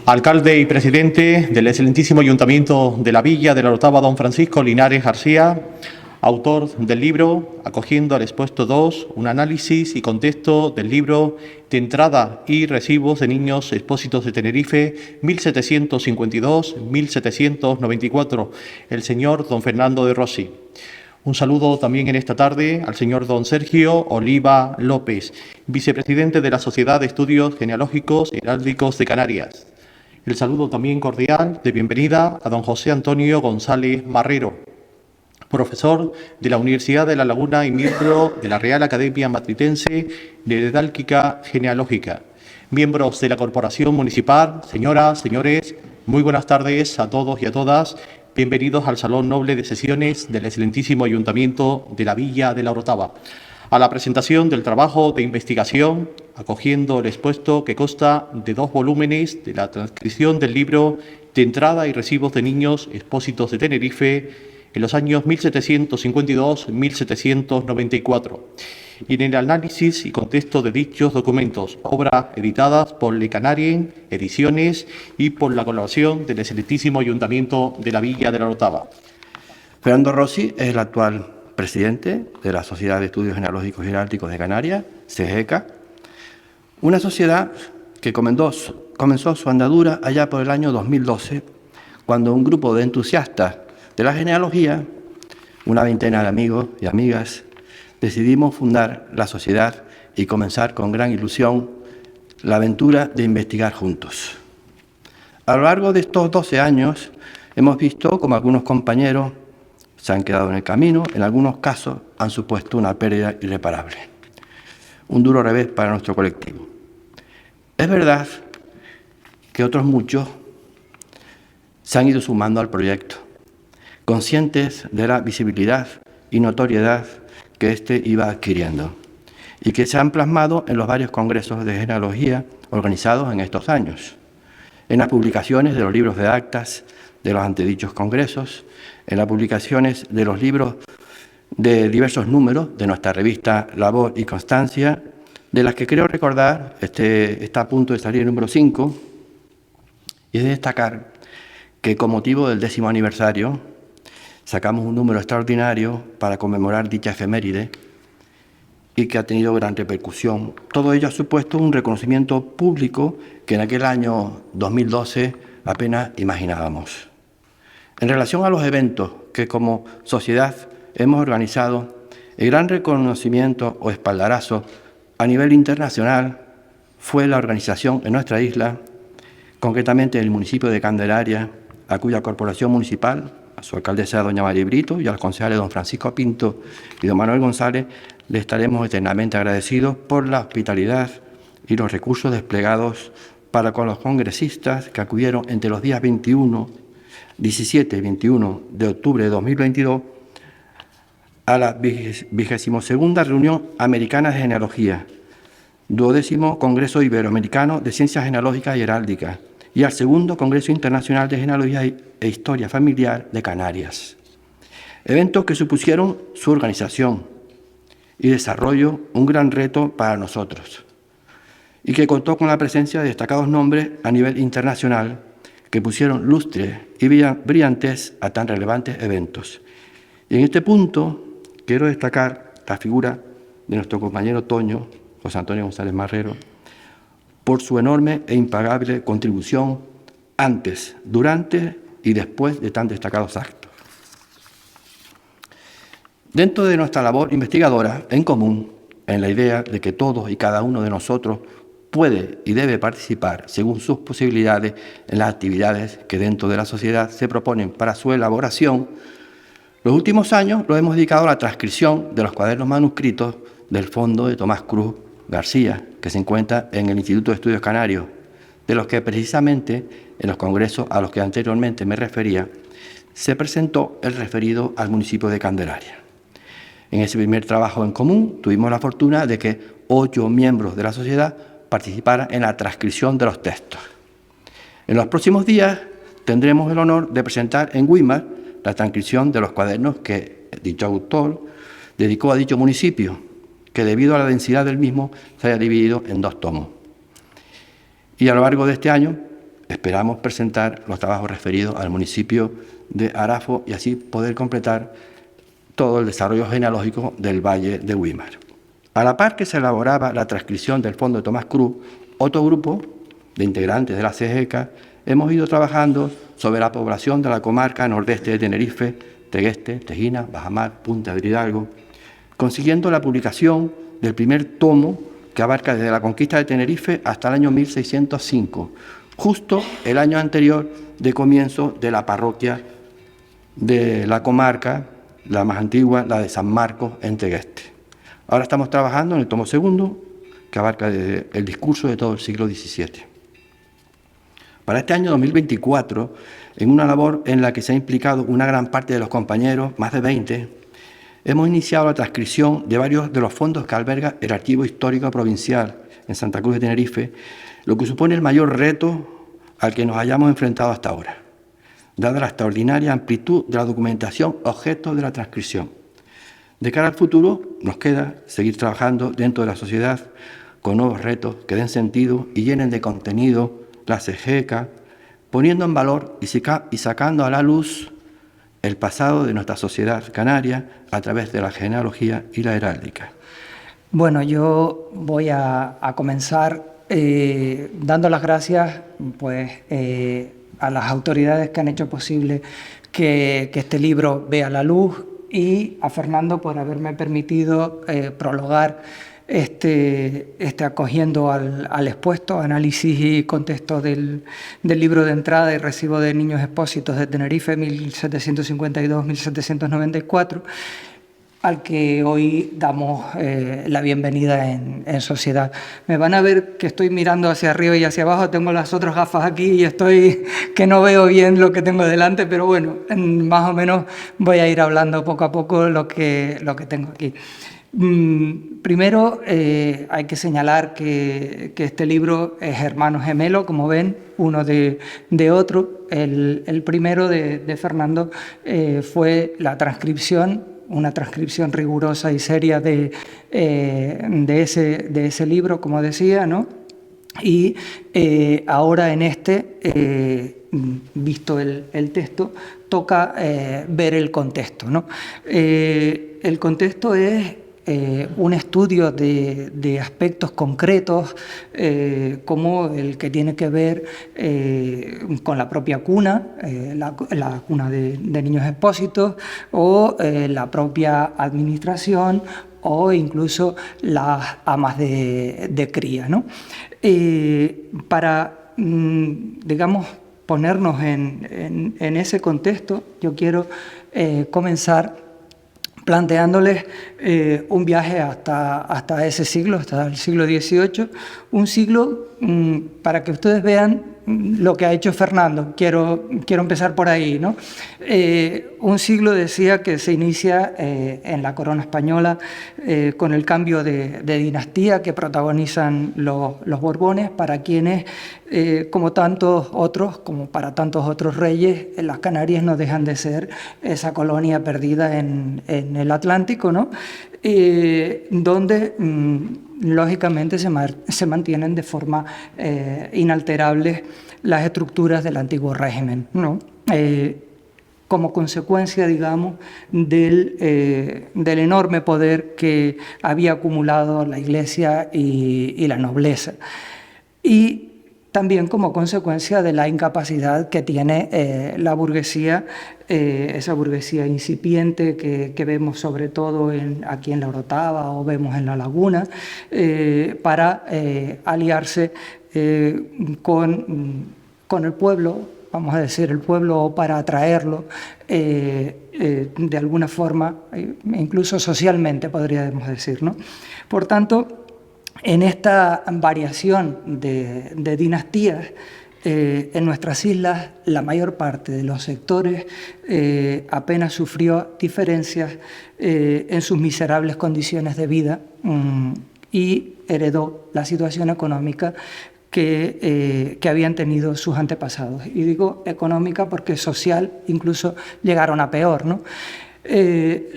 Alcalde y presidente del excelentísimo Ayuntamiento de la Villa de la Orotava, don Francisco Linares García, autor del libro Acogiendo al expuesto 2, un análisis y contexto del libro de entrada y recibos de niños expósitos de Tenerife 1752-1794, el señor don Fernando de Rossi. Un saludo también en esta tarde al señor don Sergio Oliva López, vicepresidente de la Sociedad de Estudios Genealógicos y Heráldicos de Canarias. El saludo también cordial de bienvenida a don José Antonio González Marrero, profesor de la Universidad de La Laguna y miembro de la Real Academia Matritense de Heráldica Genealógica. Miembros de la Corporación Municipal, señoras, señores, muy buenas tardes a todos y a todas. Bienvenidos al Salón Noble de Sesiones del excelentísimo Ayuntamiento de la Villa de la Orotava, a la presentación del trabajo de investigación Acogiendo el expuesto, que consta de 2 volúmenes de la transcripción del libro de entrada y recibos de niños expósitos de Tenerife en los años 1752-1794, y en el análisis y contexto de dichos documentos, obras editadas por Le Canarien Ediciones y por la colaboración del excelentísimo Ayuntamiento de la Villa de la Orotava. Fernando Rossi es el actual presidente de la Sociedad de Estudios Genealógicos y Heráldicos de Canarias, SEGECA, una sociedad que comenzó su andadura allá por el año 2012, cuando un grupo de entusiastas de la genealogía, una veintena de amigos y amigas, decidimos fundar la sociedad y comenzar con gran ilusión la aventura de investigar juntos. A lo largo de estos 12 años hemos visto como algunos compañeros se han quedado en el camino, en algunos casos han supuesto una pérdida irreparable, un duro revés para nuestro colectivo. Es verdad que otros muchos se han ido sumando al proyecto, conscientes de la visibilidad y notoriedad que éste iba adquiriendo y que se han plasmado en los varios congresos de genealogía organizados en estos años, en las publicaciones de los libros de actas de los antedichos congresos, en las publicaciones de los libros de diversos números de nuestra revista Labor y Constancia, de las que creo recordar, está a punto de salir el número 5, y es de destacar que con motivo del 10º aniversario sacamos un número extraordinario para conmemorar dicha efeméride y que ha tenido gran repercusión. Todo ello ha supuesto un reconocimiento público que en aquel año 2012 apenas imaginábamos. En relación a los eventos que como sociedad hemos organizado, el gran reconocimiento o espaldarazo a nivel internacional fue la organización en nuestra isla, concretamente en el municipio de Candelaria, a cuya corporación municipal, a su alcaldesa doña María Brito y a los concejales don Francisco Pinto y don Manuel González, le estaremos eternamente agradecidos por la hospitalidad y los recursos desplegados para con los congresistas que acudieron entre los días 17 y 21 de octubre de 2022 a la 22ª Reunión Americana de Genealogía, 12º Congreso Iberoamericano de Ciencias Genealógicas y Heráldicas y al 2º Congreso Internacional de Genealogía e Historia Familiar de Canarias. Eventos que supusieron su organización y desarrollo un gran reto para nosotros y que contó con la presencia de destacados nombres a nivel internacional que pusieron lustre y brillantez a tan relevantes eventos. Y en este punto quiero destacar la figura de nuestro compañero Toño, José Antonio González Marrero, por su enorme e impagable contribución antes, durante y después de tan destacados actos. Dentro de nuestra labor investigadora, en común, en la idea de que todos y cada uno de nosotros puede y debe participar según sus posibilidades en las actividades que dentro de la sociedad se proponen para su elaboración, los últimos años los hemos dedicado a la transcripción de los cuadernos manuscritos del Fondo de Tomás Cruz García, que se encuentra en el Instituto de Estudios Canarios, de los que precisamente en los congresos a los que anteriormente me refería, se presentó el referido al municipio de Candelaria. En ese primer trabajo en común tuvimos la fortuna de que 8 miembros de la sociedad participaran en la transcripción de los textos. En los próximos días tendremos el honor de presentar en Weimar la transcripción de los cuadernos que dicho autor dedicó a dicho municipio, que debido a la densidad del mismo se haya dividido en 2 tomos. Y a lo largo de este año Esperamos presentar los trabajos referidos al municipio de Arafo y así poder completar todo el desarrollo genealógico del Valle de Güímar. A la par que se elaboraba la transcripción del Fondo de Tomás Cruz, otro grupo de integrantes de la CGECA hemos ido trabajando sobre la población de la comarca nordeste de Tenerife, Tegueste, Tejina, Bajamar, Punta de Hidalgo, consiguiendo la publicación del primer tomo que abarca desde la conquista de Tenerife hasta el año 1605, justo el año anterior de comienzo de la parroquia de la comarca, la más antigua, la de San Marcos en Tegueste. Ahora estamos trabajando en el tomo segundo, que abarca desde el discurso de todo el siglo XVII. Para este año 2024, en una labor en la que se ha implicado una gran parte de los compañeros, más de 20, hemos iniciado la transcripción de varios de los fondos que alberga el Archivo Histórico Provincial en Santa Cruz de Tenerife, lo que supone el mayor reto al que nos hayamos enfrentado hasta ahora, dada la extraordinaria amplitud de la documentación objeto de la transcripción. De cara al futuro, nos queda seguir trabajando dentro de la sociedad con nuevos retos que den sentido y llenen de contenido la CGECA, poniendo en valor y sacando a la luz el pasado de nuestra sociedad canaria a través de la genealogía y la heráldica. Bueno, yo voy a comenzar dando las gracias pues, a las autoridades que han hecho posible que este libro vea la luz y a Fernando por haberme permitido prologar acogiendo al expuesto, análisis y contexto del libro de entrada y recibo de niños expósitos de Tenerife 1752-1794, al que hoy damos la bienvenida en sociedad. Me van a ver que estoy mirando hacia arriba y hacia abajo, tengo las otras gafas aquí y estoy que no veo bien lo que tengo delante, pero bueno, más o menos voy a ir hablando poco a poco lo que tengo aquí. Primero hay que señalar que este libro es hermano gemelo, como ven, uno de otro. El primero de Fernando fue la transcripción, una transcripción rigurosa y seria de ese libro, como decía, ¿no? Y ahora en visto el texto, toca ver el contexto, ¿no? El contexto es un estudio de aspectos concretos como el que tiene que ver con la propia cuna, la cuna de niños expósitos o la propia administración o incluso las amas de cría, ¿no? Para, digamos, ponernos en ese contexto, yo quiero comenzar planteándoles un viaje hasta ese siglo, hasta el siglo XVIII, un siglo para que ustedes vean lo que ha hecho Fernando. Quiero empezar por ahí, ¿no? Un siglo, decía, que se inicia en la corona española con el cambio de dinastía que protagonizan los Borbones, para quienes, como para tantos otros reyes, las Canarias no dejan de ser esa colonia perdida en el Atlántico, ¿no? Donde lógicamente se mantienen de forma inalterable las estructuras del antiguo régimen, ¿no? Como consecuencia, digamos, del enorme poder que había acumulado la Iglesia y la nobleza. Y también como consecuencia de la incapacidad que tiene la burguesía, esa burguesía incipiente que vemos sobre todo aquí en la Orotava o vemos en la Laguna, para aliarse con el pueblo, vamos a decir el pueblo, o para atraerlo de alguna forma, incluso socialmente podríamos decir, ¿no? Por tanto, en esta variación de dinastías, en nuestras islas la mayor parte de los sectores apenas sufrió diferencias en sus miserables condiciones de vida y heredó la situación económica que habían tenido sus antepasados. Y digo económica porque social incluso llegaron a peor, ¿no?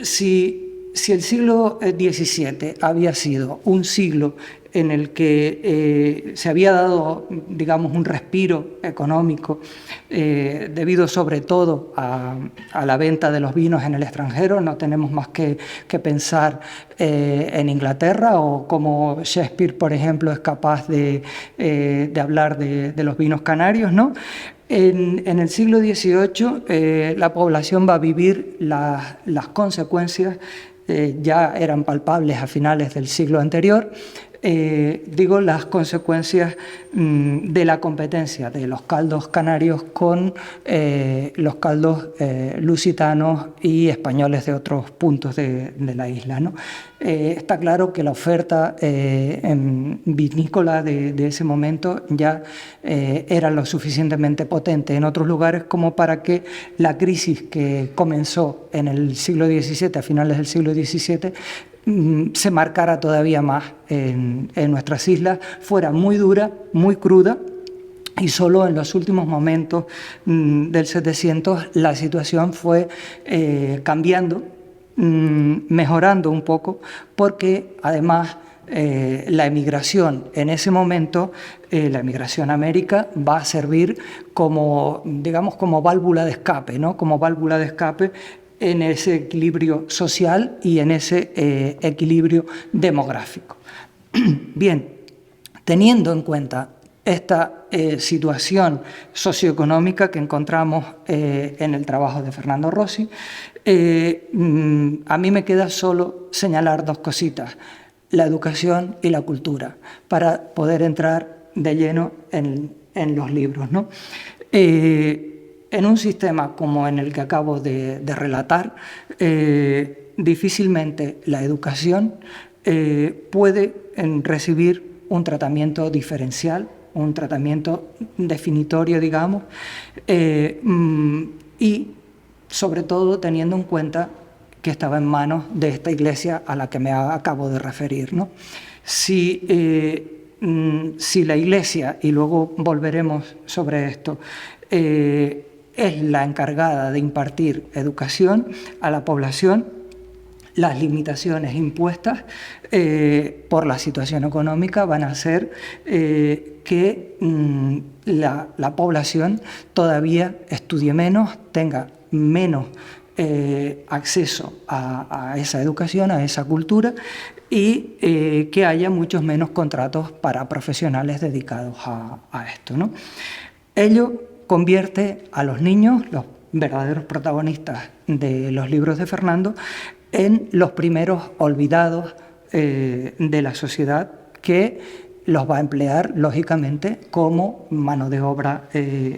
Si el siglo XVII había sido un siglo en el que se había dado, digamos, un respiro económico debido sobre todo a la venta de los vinos en el extranjero. No tenemos más que pensar en Inglaterra, o como Shakespeare, por ejemplo, es capaz de hablar de los vinos canarios, ¿no? En el siglo XVIII la población va a vivir las consecuencias, ya eran palpables a finales del siglo anterior, digo, las consecuencias de la competencia de los caldos canarios con los caldos lusitanos y españoles de otros puntos de la isla, ¿no? Está claro que la oferta vinícola de ese momento ya era lo suficientemente potente en otros lugares como para que la crisis que comenzó en el siglo XVII, a finales del siglo XVII, se marcara todavía más en nuestras islas, fuera muy dura, muy cruda, y solo en los últimos momentos del 700 la situación fue cambiando, mejorando un poco, porque además la emigración en ese momento, la emigración a América, va a servir como, digamos, como válvula de escape, ¿no? Como válvula de escape en ese equilibrio social y en ese equilibrio demográfico. Bien, teniendo en cuenta esta situación socioeconómica que encontramos en el trabajo de Fernando Rossi, a mí me queda solo señalar dos cositas: la educación y la cultura, para poder entrar de lleno en los libros, ¿no? En un sistema como en el que acabo de relatar, difícilmente la educación puede recibir un tratamiento diferencial, un tratamiento definitorio, digamos, y sobre todo teniendo en cuenta que estaba en manos de esta iglesia a la que me acabo de referir, ¿no? Si la iglesia, y luego volveremos sobre esto, es la encargada de impartir educación a la población, las limitaciones impuestas por la situación económica van a hacer que la población todavía estudie menos, tenga menos acceso a esa educación, a esa cultura, y que haya muchos menos contratos para profesionales dedicados a esto, ¿no? Ello convierte a los niños, los verdaderos protagonistas de los libros de Fernando, en los primeros olvidados de la sociedad, que los va a emplear, lógicamente, como mano de obra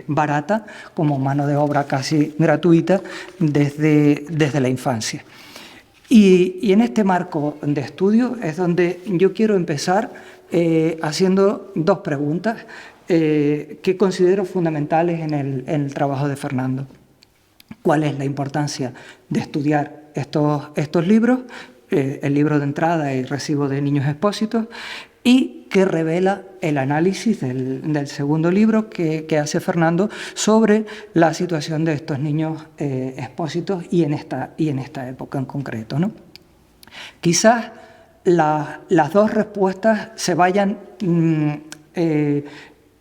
barata, como mano de obra casi gratuita desde la infancia. Y en este marco de estudio es donde yo quiero empezar haciendo dos preguntas que considero fundamentales en el trabajo de Fernando. ¿Cuál es la importancia de estudiar estos libros? El libro de entrada y recibo de Niños Expósitos, y que revela el análisis del segundo libro que hace Fernando sobre la situación de estos niños expósitos y en esta época en concreto, ¿no? Quizás las dos respuestas se vayan...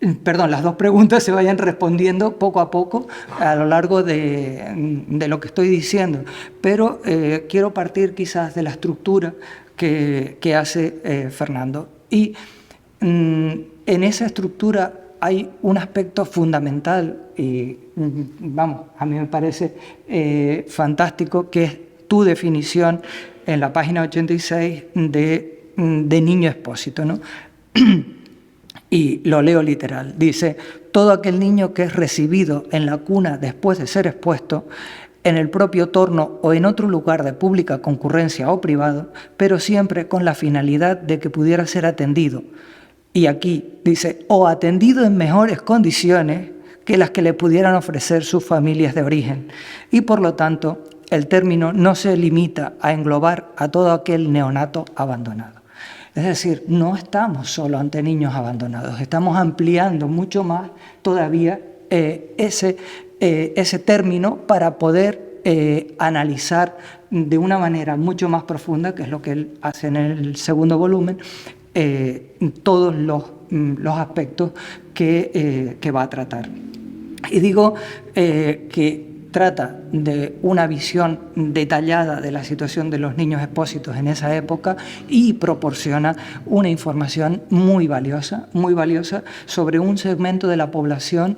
las dos preguntas se vayan respondiendo poco a poco a lo largo de lo que estoy diciendo, pero quiero partir quizás de la estructura que hace Fernando. Y en esa estructura hay un aspecto fundamental y, vamos, a mí me parece fantástico, que es tu definición en la página 86 de niño expósito, ¿no? Y lo leo literal. Dice: todo aquel niño que es recibido en la cuna después de ser expuesto, en el propio torno o en otro lugar de pública concurrencia o privado, pero siempre con la finalidad de que pudiera ser atendido. Y aquí dice: o atendido en mejores condiciones que las que le pudieran ofrecer sus familias de origen. Y por lo tanto, el término no se limita a englobar a todo aquel neonato abandonado. Es decir, no estamos solo ante niños abandonados, estamos ampliando mucho más todavía ese término para poder analizar de una manera mucho más profunda, que es lo que él hace en el segundo volumen, todos los aspectos que va a tratar. Y digo que trata de una visión detallada de la situación de los niños expósitos en esa época y proporciona una información muy valiosa sobre un segmento de la población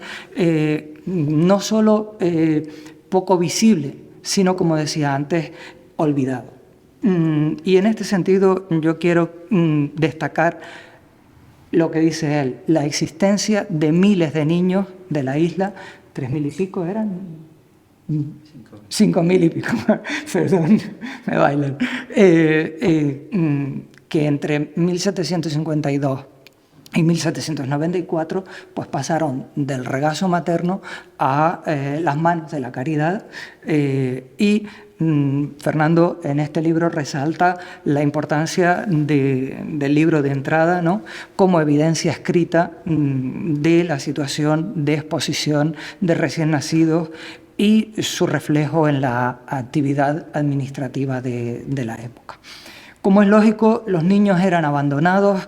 no solo poco visible, sino, como decía antes, olvidado. Y en este sentido yo quiero destacar lo que dice él, la existencia de miles de niños de la isla, 3.000 y pico eran, 5.000 y pico, perdón, me bailan, que entre 1752 y 1794 pues pasaron del regazo materno a las manos de la caridad y Fernando en este libro resalta la importancia del libro de entrada, ¿no?, como evidencia escrita de la situación de exposición de recién nacidos y su reflejo en la actividad administrativa de la época. Como es lógico, los niños eran abandonados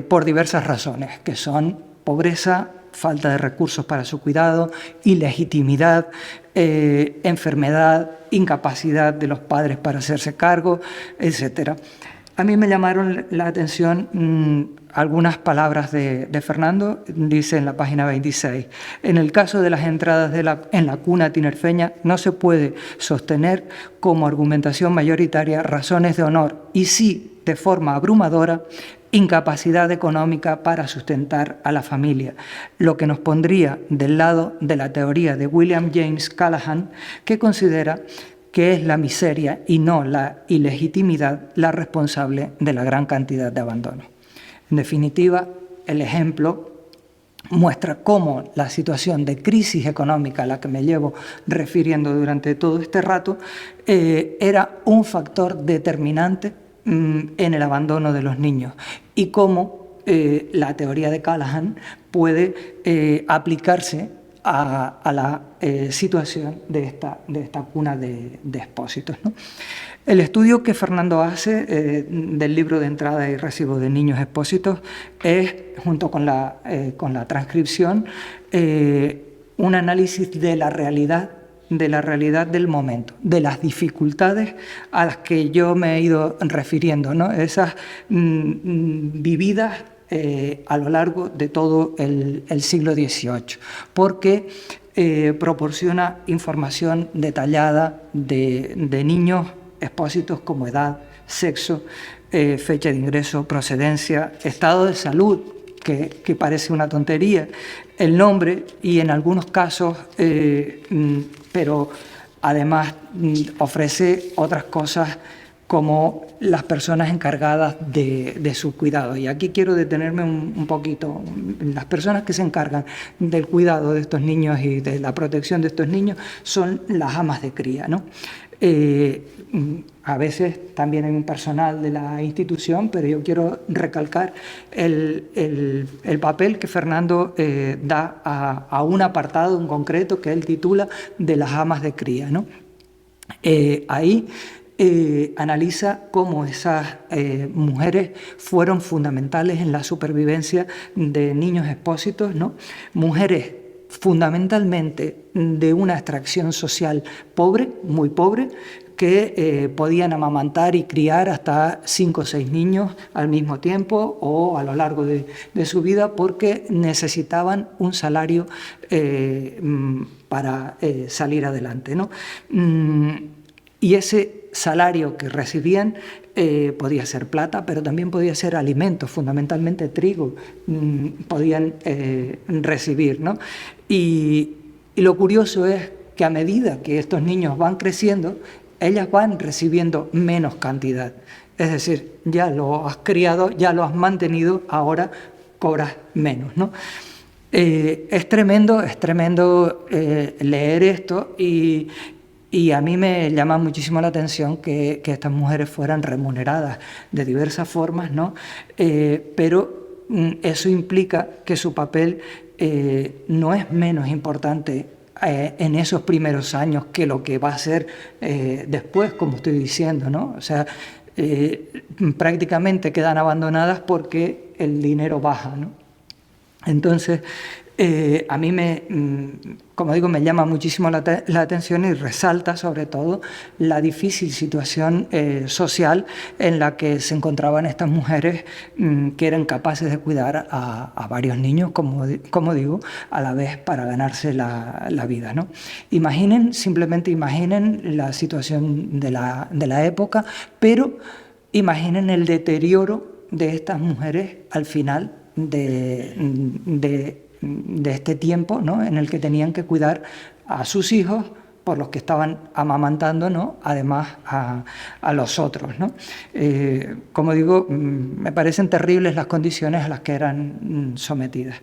por diversas razones, que son pobreza, falta de recursos para su cuidado, ilegitimidad, enfermedad, incapacidad de los padres para hacerse cargo, etc. A mí me llamaron la atención algunas palabras de Fernando, dice en la página 26. En el caso de las entradas en la cuna tinerfeña no se puede sostener como argumentación mayoritaria razones de honor y sí, de forma abrumadora, incapacidad económica para sustentar a la familia, lo que nos pondría del lado de la teoría de William James Callahan, que considera que es la miseria y no la ilegitimidad la responsable de la gran cantidad de abandono. En definitiva, el ejemplo muestra cómo la situación de crisis económica a la que me llevo refiriendo durante todo este rato era un factor determinante en el abandono de los niños y cómo la teoría de Callahan puede aplicarse a la situación de esta cuna de expósitos, ¿no? El estudio que Fernando hace del libro de entrada y recibo de niños expósitos es, junto con la transcripción, un análisis de la realidad del momento, de las dificultades a las que yo me he ido refiriendo, ¿no? Esas vividas a lo largo de todo el siglo XVIII, porque proporciona información detallada de niños expósitos como edad, sexo, fecha de ingreso, procedencia, estado de salud, que parece una tontería, el nombre y en algunos casos, pero además ofrece otras cosas como las personas encargadas de su cuidado. Y aquí quiero detenerme un poquito. Las personas que se encargan del cuidado de estos niños y de la protección de estos niños son las amas de cría, ¿no? A veces también hay un personal de la institución, pero yo quiero recalcar el papel que Fernando da a un apartado en concreto que él titula de las amas de cría, ¿no? Ahí analiza cómo esas mujeres fueron fundamentales en la supervivencia de niños expósitos, ¿no? Mujeres fundamentalmente de una extracción social pobre, muy pobre, que podían amamantar y criar hasta 5 o 6 niños al mismo tiempo o a lo largo de su vida porque necesitaban un salario para salir adelante, ¿no? Y ese salario que recibían podía ser plata, pero también podía ser alimentos, fundamentalmente trigo, podían recibir, ¿no? Y lo curioso es que a medida que estos niños van creciendo, ellas van recibiendo menos cantidad. Es decir, ya lo has criado, ya lo has mantenido, ahora cobras menos, ¿no? Es tremendo leer esto y a mí me llama muchísimo la atención que estas mujeres fueran remuneradas de diversas formas, ¿no? Pero eso implica que su papel no es menos importante en esos primeros años que lo que va a ser después, como estoy diciendo, ¿no? O sea, prácticamente quedan abandonadas porque el dinero baja, ¿no? Entonces, a mí como digo, me llama muchísimo la atención y resalta sobre todo la difícil situación social en la que se encontraban estas mujeres que eran capaces de cuidar a varios niños, como digo, a la vez para ganarse la vida, ¿no? Simplemente imaginen la situación de la época, pero imaginen el deterioro de estas mujeres al final de este tiempo, ¿no?, en el que tenían que cuidar a sus hijos por los que estaban amamantando, ¿no?, además a los otros, ¿no? Como digo, me parecen terribles las condiciones a las que eran sometidas.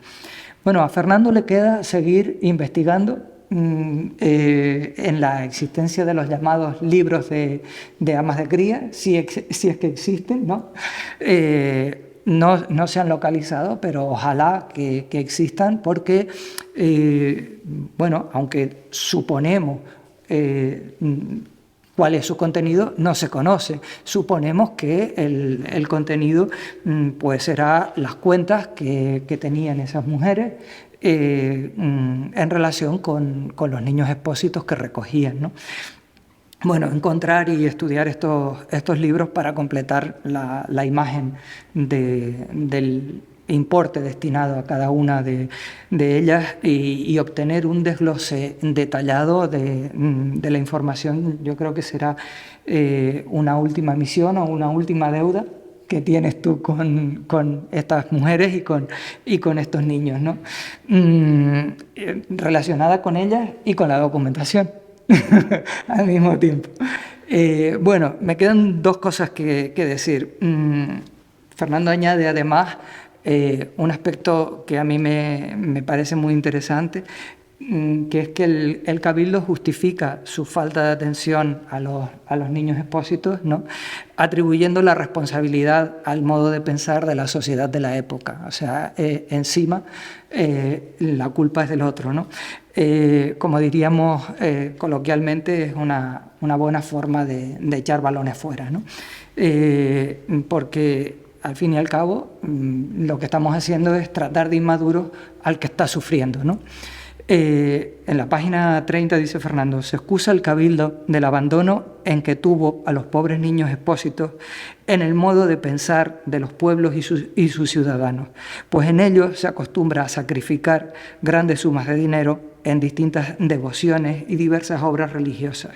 Bueno, a Fernando le queda seguir investigando en la existencia de los llamados libros de amas de cría, si es que existen, ¿no? No se han localizado, pero ojalá que existan, porque, bueno, aunque suponemos cuál es su contenido, no se conoce. Suponemos que el contenido pues será las cuentas que tenían esas mujeres en relación con los niños expósitos que recogían, ¿no? Bueno, encontrar y estudiar estos libros para completar la imagen del importe destinado a cada una de ellas y obtener un desglose detallado de la información, yo creo que será una última misión o una última deuda que tienes tú con estas mujeres y con estos niños, ¿no? Relacionada con ellas y con la documentación. Al mismo tiempo. Bueno, me quedan dos cosas que decir. Fernando añade además un aspecto que a mí me parece muy interesante, que es que el Cabildo justifica su falta de atención a los niños expósitos, ¿no?, atribuyendo la responsabilidad al modo de pensar de la sociedad de la época. O sea, encima la culpa es del otro, ¿no? Como diríamos coloquialmente, es una buena forma de echar balones fuera, ¿no? Porque al fin y al cabo lo que estamos haciendo es tratar de inmaduros al que está sufriendo, ¿no? En la página 30 dice Fernando: se excusa el Cabildo del abandono en que tuvo a los pobres niños expósitos en el modo de pensar de los pueblos y sus ciudadanos, pues en ellos se acostumbra a sacrificar grandes sumas de dinero en distintas devociones y diversas obras religiosas,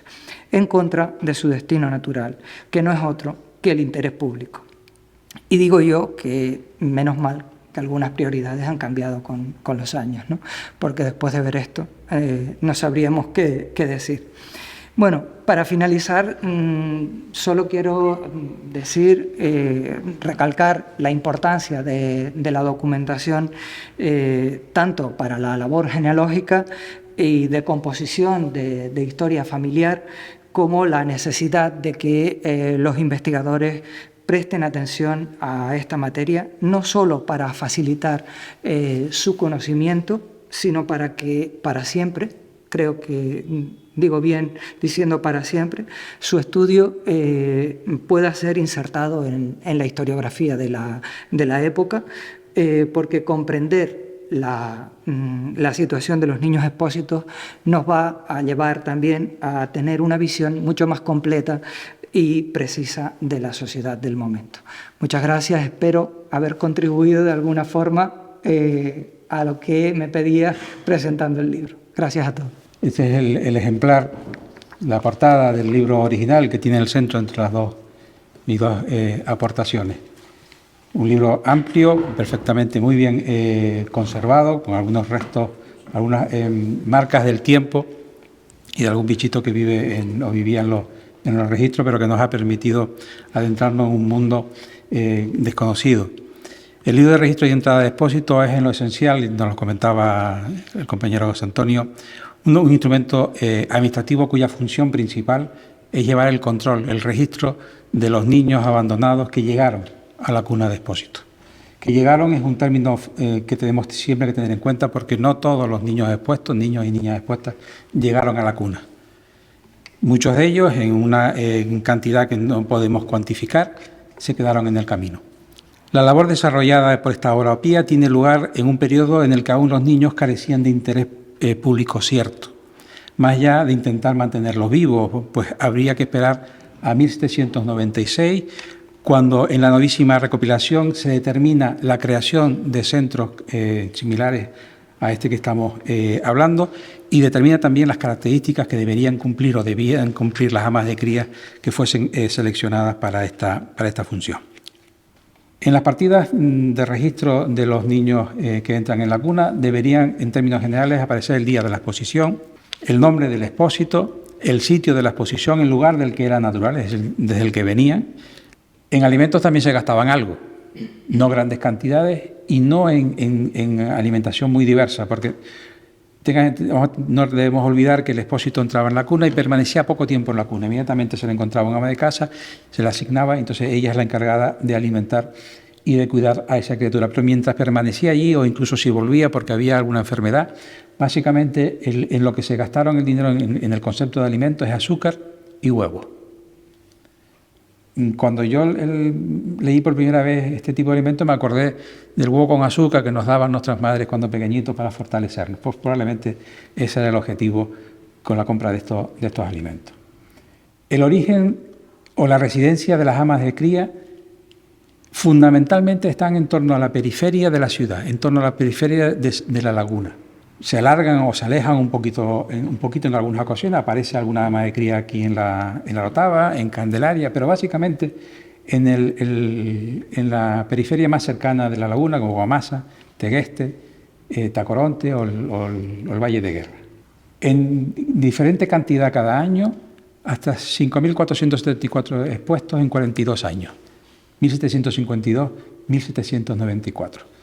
en contra de su destino natural, que no es otro que el interés público. Y digo yo que menos mal que algunas prioridades han cambiado con los años, ¿no? Porque después de ver esto no sabríamos qué decir. Bueno, para finalizar, solo quiero decir, recalcar la importancia de la documentación, tanto para la labor genealógica y de composición de historia familiar, como la necesidad de que los investigadores presten atención a esta materia, no solo para facilitar su conocimiento, sino para que para siempre, creo que digo bien diciendo para siempre, su estudio pueda ser insertado en la historiografía de la época, porque comprender la situación de los niños expósitos nos va a llevar también a tener una visión mucho más completa y precisa de la sociedad del momento. Muchas gracias, espero haber contribuido de alguna forma a lo que me pedía presentando el libro. Gracias a todos. Este es el ejemplar, la portada del libro original que tiene el centro entre mis dos aportaciones. Un libro amplio, perfectamente muy bien conservado, con algunos restos, algunas marcas del tiempo y de algún bichito que vive o vivía en los registros, pero que nos ha permitido adentrarnos en un mundo desconocido. El libro de registro y entrada de expósito es en lo esencial, y nos lo comentaba el compañero José Antonio, un instrumento administrativo cuya función principal es llevar el control, el registro de los niños abandonados que llegaron a la cuna de expósito. Que llegaron es un término que tenemos siempre que tener en cuenta, porque no todos los niños expuestos, niños y niñas expuestas, llegaron a la cuna. Muchos de ellos, en cantidad que no podemos cuantificar, se quedaron en el camino. La labor desarrollada por esta obra pía tiene lugar en un periodo en el que aún los niños carecían de interés público cierto. Más allá de intentar mantenerlos vivos, pues habría que esperar a 1796, cuando en la novísima recopilación se determina la creación de centros similares a este que estamos hablando, y determina también las características que deberían cumplir o debían cumplir las amas de cría que fuesen seleccionadas para esta función. En las partidas de registro de los niños que entran en la cuna deberían, en términos generales, aparecer el día de la exposición, el nombre del expósito, el sitio de la exposición, el lugar del que era natural, es decir, desde el que venían. En alimentos también se gastaban algo, no grandes cantidades y no en alimentación muy diversa, porque no debemos olvidar que el expósito entraba en la cuna y permanecía poco tiempo en la cuna. Inmediatamente se le encontraba un ama de casa, se le asignaba, entonces ella es la encargada de alimentar y de cuidar a esa criatura. Pero mientras permanecía allí, o incluso si volvía porque había alguna enfermedad, básicamente en lo que se gastaron el dinero en el concepto de alimentos es azúcar y huevo. Cuando yo leí por primera vez este tipo de alimentos, me acordé del huevo con azúcar que nos daban nuestras madres cuando pequeñitos para fortalecernos. Pues probablemente ese era el objetivo con la compra de estos alimentos. El origen o la residencia de las amas de cría fundamentalmente están en torno a la periferia de la ciudad, en torno a la periferia de la laguna. Se alargan o se alejan un poquito en algunas ocasiones, aparece alguna ama de cría aquí en la Orotava, en Candelaria, pero básicamente en la periferia más cercana de la laguna, como Guamasa, Tegueste, Tacoronte o el Valle de Guerra. En diferente cantidad cada año, hasta 5.474 expuestos en 42 años, 1752, 1794.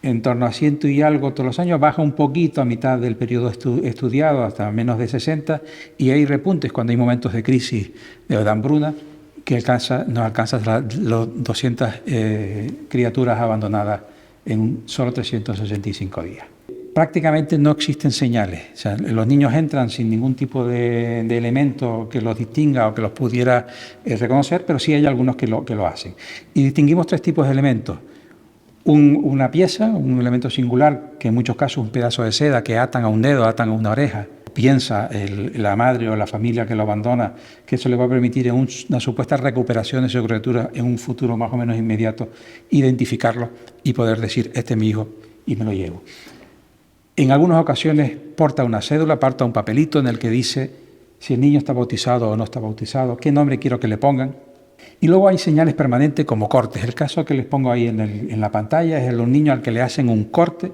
En torno a 100 y algo todos los años, baja un poquito a mitad del periodo estudiado, hasta menos de 60, y hay repuntes cuando hay momentos de crisis de hambruna que nos alcanza los 200 criaturas abandonadas en solo 365 días. Prácticamente no existen señales, o sea, los niños entran sin ningún tipo de elemento que los distinga o que los pudiera reconocer, pero sí hay algunos que lo hacen. Y distinguimos tres tipos de elementos. Una pieza, un elemento singular, que en muchos casos es un pedazo de seda que atan a un dedo, atan a una oreja. Piensa la madre o la familia que lo abandona que eso le va a permitir en una supuesta recuperación de su criatura en un futuro más o menos inmediato, identificarlo y poder decir, este es mi hijo y me lo llevo. En algunas ocasiones porta una cédula, porta un papelito en el que dice si el niño está bautizado o no está bautizado, qué nombre quiero que le pongan. Y luego hay señales permanentes como cortes. El caso que les pongo ahí en la pantalla es el de un niño al que le hacen un corte,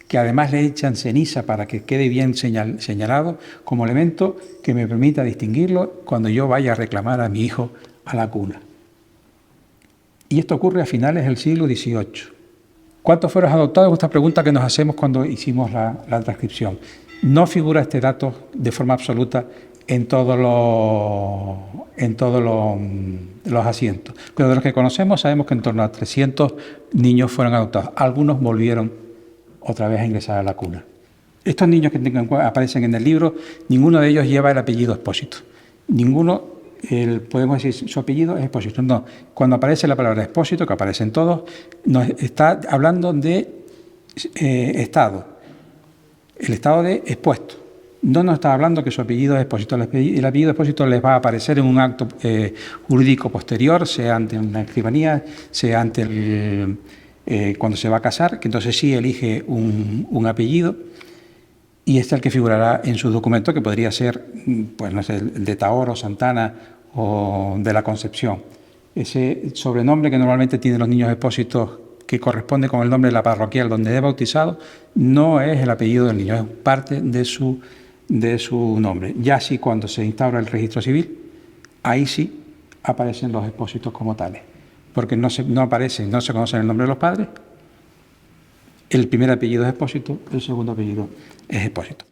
que además le echan ceniza para que quede bien señalado como elemento que me permita distinguirlo cuando yo vaya a reclamar a mi hijo a la cuna. Y esto ocurre a finales del siglo XVIII. ¿Cuántos fueron adoptados? Esta pregunta que nos hacemos cuando hicimos la transcripción. No figura este dato de forma absoluta en todos los asientos. Pero de los que conocemos sabemos que en torno a 300 niños fueron adoptados. Algunos volvieron otra vez a ingresar a la cuna. Estos niños que aparecen en el libro, ninguno de ellos lleva el apellido Expósito. Ninguno, podemos decir, su apellido es Expósito. No, cuando aparece la palabra Expósito, que aparecen todos, nos está hablando de estado, el estado de expuesto. No nos está hablando que su apellido es Expósito. El apellido Expósito les va a aparecer en un acto jurídico posterior, sea ante una escribanía, sea ante cuando se va a casar, que entonces sí elige un apellido, y este es el que figurará en su documento, que podría ser, pues no sé, el de Tahor o Santana o de la Concepción. Ese sobrenombre que normalmente tienen los niños expósitos, que corresponde con el nombre de la parroquial donde es bautizado, no es el apellido del niño, es parte de su nombre. Ya sí, cuando se instaura el registro civil, ahí sí aparecen los expósitos como tales, porque no se conocen el nombre de los padres. El primer apellido es Expósito, el segundo apellido es Expósito.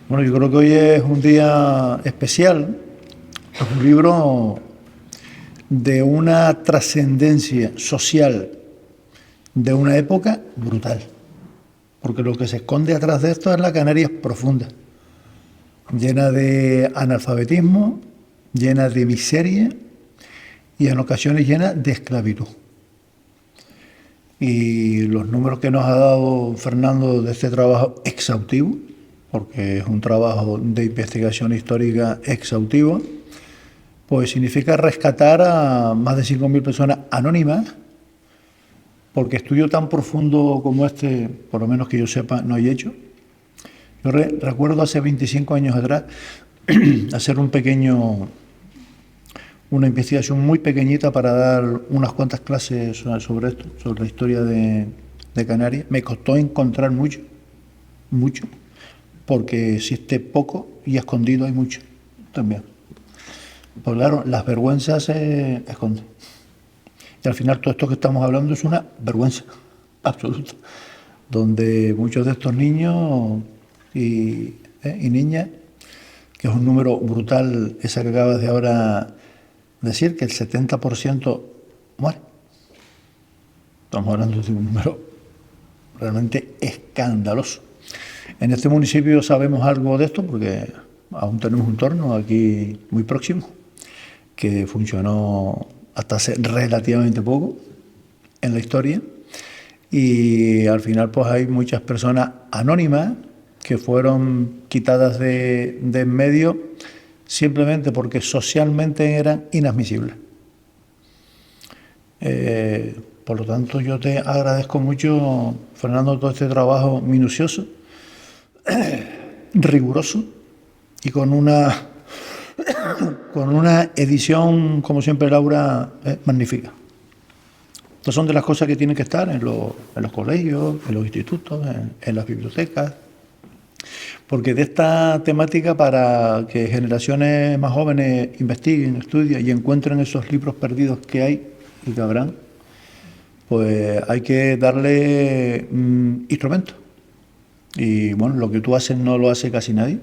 Bueno, yo creo que hoy es un día especial, es un libro de una trascendencia social de una época brutal, porque lo que se esconde atrás de esto es la Canarias profunda. llena de analfabetismo, llena de miseria y en ocasiones llena de esclavitud. Y los números que nos ha dado Fernando de este trabajo exhaustivo, porque es un trabajo de investigación histórica exhaustivo, pues significa rescatar a más de 5.000 personas anónimas, porque estudio tan profundo como este, por lo menos que yo sepa, no hay hecho. Yo recuerdo hace 25 años atrás hacer una investigación muy pequeñita para dar unas cuantas clases sobre esto, sobre la historia de Canarias. Me costó encontrar mucho, porque existe poco y escondido hay mucho también. Pues claro, las vergüenzas se esconden. Y al final todo esto que estamos hablando es una vergüenza absoluta, donde muchos de estos niños y niñas, que es un número brutal, esa que acabas de ahora decir, que el 70% muere. Estamos hablando de un número realmente escandaloso. En este municipio sabemos algo de esto porque aún tenemos un torno aquí muy próximo que funcionó hasta hace relativamente poco en la historia, y al final pues hay muchas personas anónimas que fueron quitadas de en medio simplemente porque socialmente eran inadmisibles. Por lo tanto, yo te agradezco mucho, Fernando, todo este trabajo minucioso, riguroso y con una edición, como siempre, Laura, magnífica. Estas son de las cosas que tienen que estar en los colegios, en los institutos, en las bibliotecas, porque de esta temática, para que generaciones más jóvenes investiguen, estudien y encuentren esos libros perdidos que hay y que habrán, pues hay que darle instrumentos. Y bueno, lo que tú haces no lo hace casi nadie,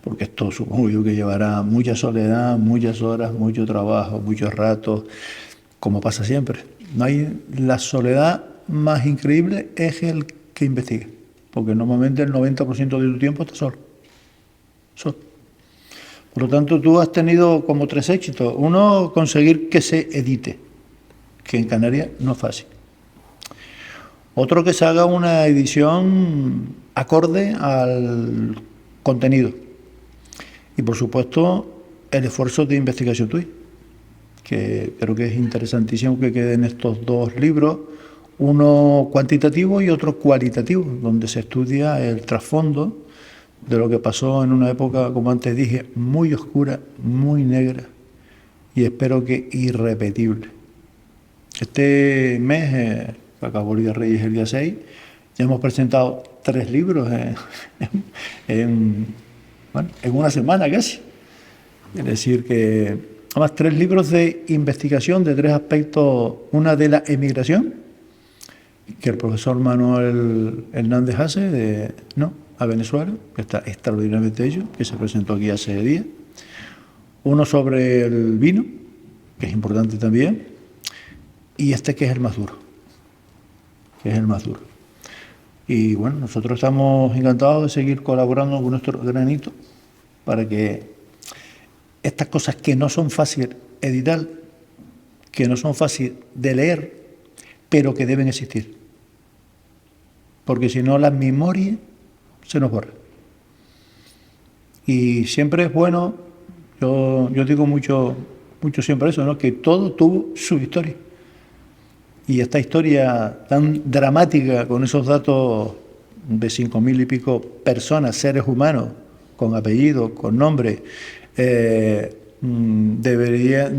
porque esto supongo yo que llevará mucha soledad, muchas horas, mucho trabajo, muchos ratos, como pasa siempre. No hay, la soledad más increíble es el que investiga, porque normalmente el 90% de tu tiempo estás solo. Por lo tanto, tú has tenido como 3 éxitos. Uno, conseguir que se edite, que en Canarias no es fácil. Otro, que se haga una edición acorde al contenido. Y por supuesto, el esfuerzo de investigación tuyo, que creo que es interesantísimo que queden estos 2 libros, uno cuantitativo y otro cualitativo, donde se estudia el trasfondo de lo que pasó en una época, como antes dije, muy oscura, muy negra y espero que irrepetible. Este mes, que acabó el Día Reyes el día 6, ya hemos presentado 3 libros en una semana casi. Es decir, que además 3 libros de investigación de 3 aspectos. Una de la emigración, que el profesor Manuel Hernández hace a Venezuela, que está extraordinariamente hecho, que se presentó aquí hace días. Uno sobre el vino, que es importante también, y este que es el más duro, Y bueno, nosotros estamos encantados de seguir colaborando con nuestro granito para que estas cosas que no son fáciles de editar, que no son fáciles de leer, pero que deben existir. Porque si no, la memoria se nos borra. Y siempre es bueno, yo digo mucho siempre eso, ¿no? Que todo tuvo su historia. Y esta historia tan dramática, con esos datos de 5.000 y pico personas, seres humanos, con apellido, con nombre, debería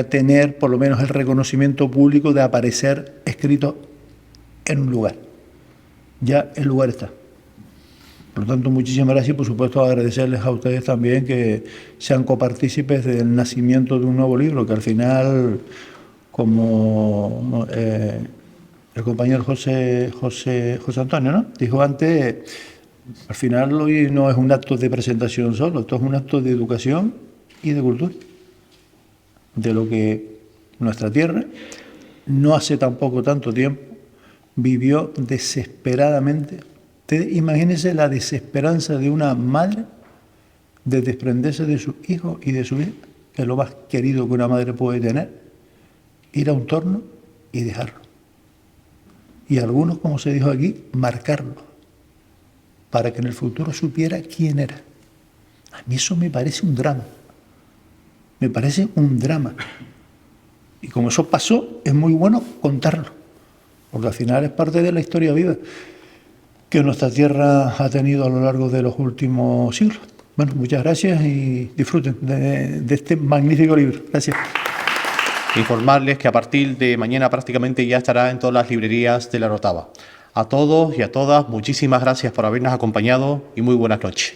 tener por lo menos el reconocimiento público de aparecer escrito en un lugar. Ya el lugar está. Por lo tanto, muchísimas gracias y, por supuesto, agradecerles a ustedes también que sean copartícipes del nacimiento de un nuevo libro, que al final, como el compañero José Antonio, ¿no?, dijo antes, al final hoy no es un acto de presentación solo, esto es un acto de educación y de cultura, de lo que nuestra tierra no hace tampoco tanto tiempo vivió desesperadamente. Imagínense la desesperanza de una madre de desprenderse de sus hijos y de su hija, que es lo más querido que una madre puede tener, ir a un torno y dejarlo. Y algunos, como se dijo aquí, marcarlo, para que en el futuro supiera quién era. A mí eso me parece un drama. Me parece un drama. Y como eso pasó, es muy bueno contarlo, porque al final es parte de la historia viva que nuestra tierra ha tenido a lo largo de los últimos siglos. Bueno, muchas gracias y disfruten de este magnífico libro. Gracias. Informarles que a partir de mañana prácticamente ya estará en todas las librerías de La Orotava. A todos y a todas, muchísimas gracias por habernos acompañado y muy buenas noches.